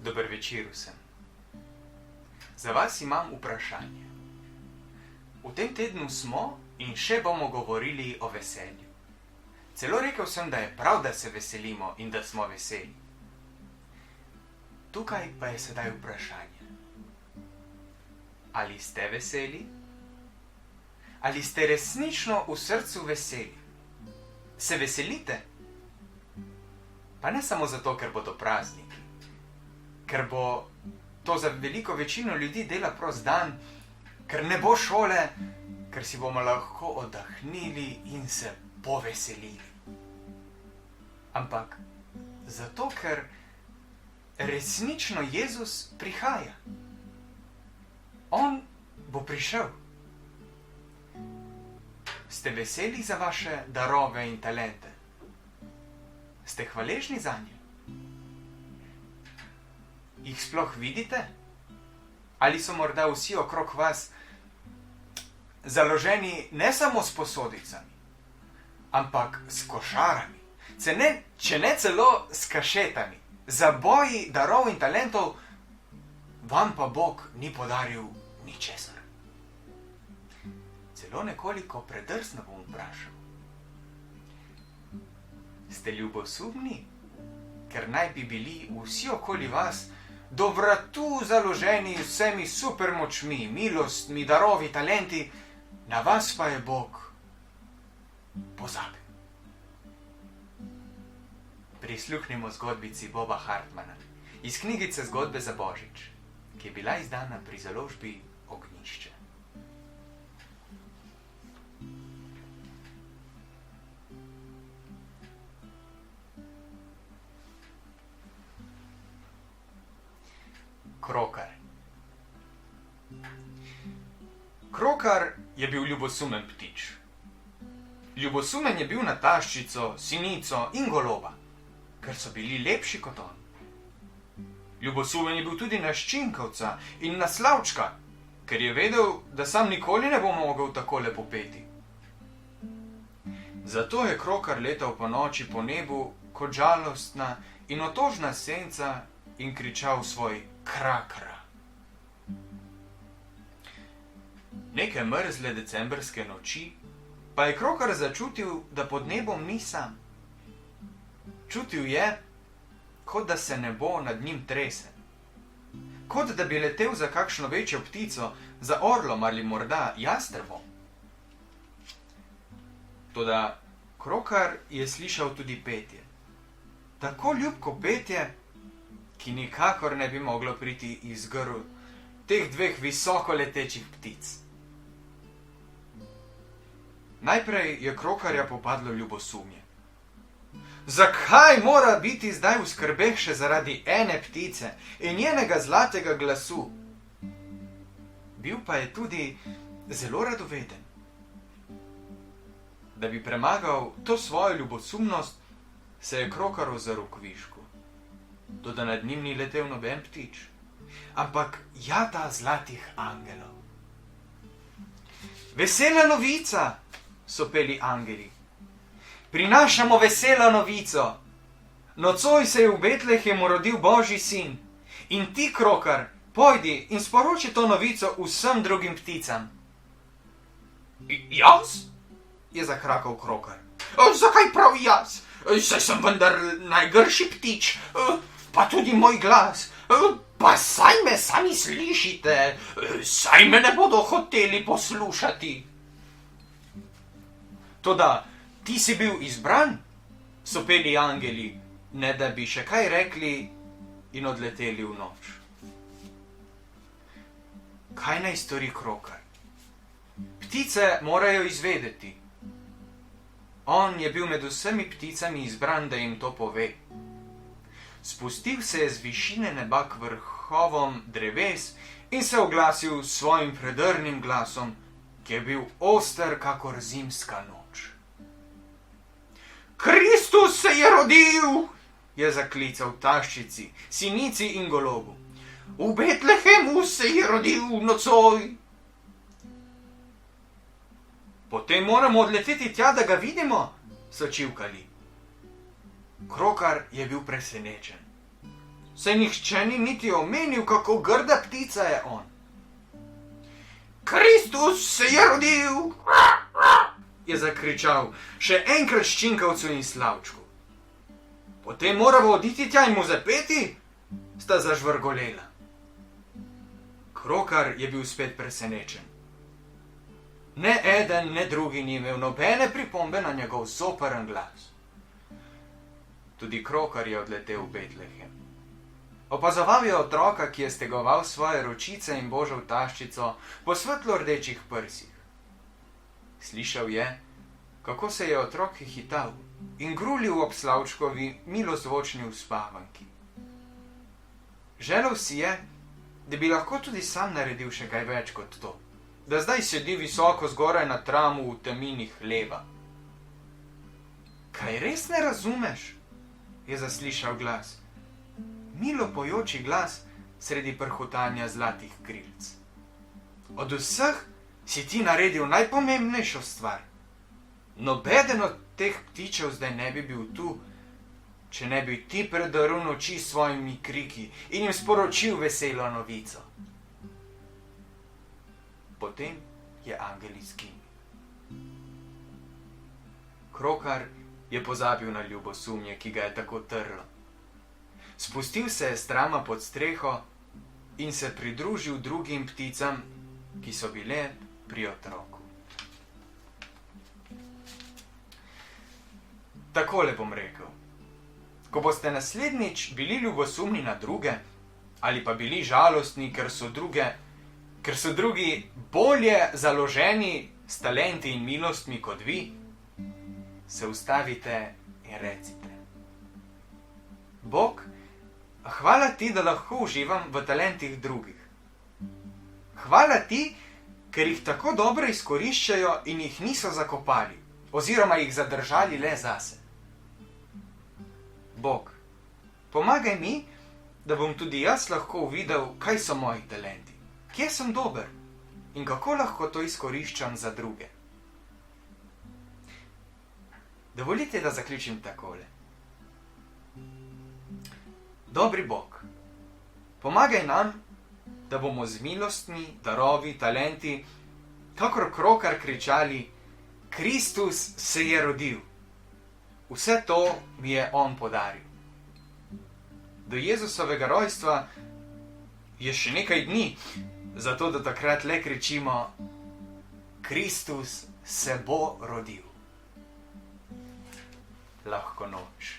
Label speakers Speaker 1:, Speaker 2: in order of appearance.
Speaker 1: Dober večer vsem. Za vas imam vprašanje. V tem tednu smo in še bomo govorili o veselju. Celo rekel sem, da je prav, da se veselimo in da smo veseli. Tukaj pa je sedaj vprašanje. Ali ste veseli? Ali ste resnično v srcu veseli? Se veselite? Pa ne samo zato, ker bodo prazniki. Ker bo to za veliko večino ljudi dela prost dan, ker ne bo šole, ker si bomo lahko oddahnili in se poveselili. Ampak zato, ker resnično Jezus prihaja. On bo prišel. Ste veseli za vaše darove in talente? Ste hvaležni zanje? Jih sploh vidite? Ali so morda vsi okrog vas založeni ne samo s posodicami, ampak s košarami, če ne celo s kašetami, za boji darov in talentov, vam pa Bog ni podaril ničesar. Celo nekoliko predrzno bom vprašal. Ste ljubosumni, ker naj bi bili vsi okoli vas do vratu založeni z vsemi supermočmi, milostmi, darovi, talenti, na vas pa je Bog pozabil. Prisluhnimo zgodbici Boba Hartmana iz knjigice Zgodbe za Božič, ki je bila izdana pri založbi Ognjišče. Krokar. Krokar je bil ljubosumen ptič. Ljubosumen je bil na taščico, sinico in goloba, ker so bili lepši kot on. Ljubosumen je bil tudi na ščinkovca in na slavčka, ker je vedel, da sam nikoli ne bo mogel tako lepo peti. Zato je krokar letal po noči po nebu kot žalostna in otožna senca in kričal svoj krakra. Neke mrzle decembrske noči pa je krokar začutil, da pod nebom ni sam. Čutil je, kot da se nebo nad njim trese. Kot da bi letel za kakšno večjo ptico, za orlom ali morda jastrebom. Toda krokar je slišal tudi petje. Tako ljubko petje, ki nikakor ne bi moglo priti iz grl teh dveh visoko letečih ptic. Najprej je krokarja popadlo ljubosumje. Zakaj mora biti zdaj v skrbeh še zaradi ene ptice in njenega zlatega glasu? Bil pa je tudi zelo radoveden. Da bi premagal to svojo ljubosumnost, se je krokar ozrl kvišku. Toda nad njim ni letel noben ptič, ampak jata zlatih angelov. Vesela novica, so peli angeli. Prinašamo veselo novico. Nocoj se je v Betlehemu rodil Božji sin. In ti, krokar, pojdi in sporoči to novico vsem drugim pticam. Jaz? Je zakrakal krokar. Zakaj prav jaz? Saj sem vendar najgrši ptič, pa tudi moj glas. Pa saj me sami slišite, saj me ne bodo hoteli poslušati. Toda, ti si bil izbran, so peli angeli, ne da bi še kaj rekli in odleteli v noč. Kaj naj stori krokar? Ptice morajo izvedeti. On je bil med vsemi pticami izbran, da jim to pove. Spustil se je z višine neba k vrhovom dreves in se oglasil s svojim predrnim glasom, ki je bil oster kakor zimska noč. Kristus se je rodil, je zaklical taščici, sinici in golobu. V Betlehemu se je rodil nocoj. Potem moramo odleteti tja, da ga vidimo, so čivkali. Krokar je bil presenečen. Saj nihče ni niti omenil, kako grda ptica je on. Kristus se je rodil, je zakričal še enkrat ščinkavcu in Slavčku. Potem moramo oditi tja in mu zapeti, sta zažvrgolela. Krokar je bil spet presenečen. Ne eden, ne drugi ni imel nobene pripombe na njegov zoprn glas. Tudi krokar je odletel v Betlehem. Opazoval je otroka, ki je stegoval svoje ročice in božjo taščico po svetlo rdečih prsih. Slišal je, kako se je otrok hital in grulil ob Slavčkovi milozvočni uspavanki. Želel si je, da bi lahko tudi sam naredil še kaj več kot to, da zdaj sedi visoko zgoraj na tramu v temini hleva. Kaj res ne razumeš? Je zaslišal glas. Milo pojoči glas sredi prhutanja zlatih krilc. Od vseh si ti naredil najpomembnejšo stvar. Nobeden od teh ptičev zdaj ne bi bil tu, če ne bi ti predrl noči s svojimi kriki in jim sporočil veselo novico. Potem je angel izginil. Krokar je pozabil na ljubosumje, ki ga je tako trlo. Spustil se je s trama pod streho in se pridružil drugim pticam, ki so bile pri otroku. Takole bom rekel. Ko boste naslednjič bili ljubosumni na druge, ali pa bili žalostni, ker so drugi bolje založeni s talenti in milostmi kot vi, se ustavite in recite: Bog, hvala ti, da lahko uživam v talentih drugih. Hvala ti, ker jih tako dobro izkoriščajo in jih niso zakopali, oziroma jih zadržali le zase. Bog, pomagaj mi, da bom tudi jaz lahko uvidel, kaj so moji talenti, kje sem dober in kako lahko to izkoriščam za druge. Dovolite, da zaključim takole. Dobri Bog, pomagaj nam, da bomo z milostmi, darovi, talenti, kakor krokar kričali: Kristus se je rodil. Vse to mi je on podaril. Do Jezusovega rojstva je še nekaj dni, zato da takrat le kričimo: Kristus se bo rodil. Lahko noč.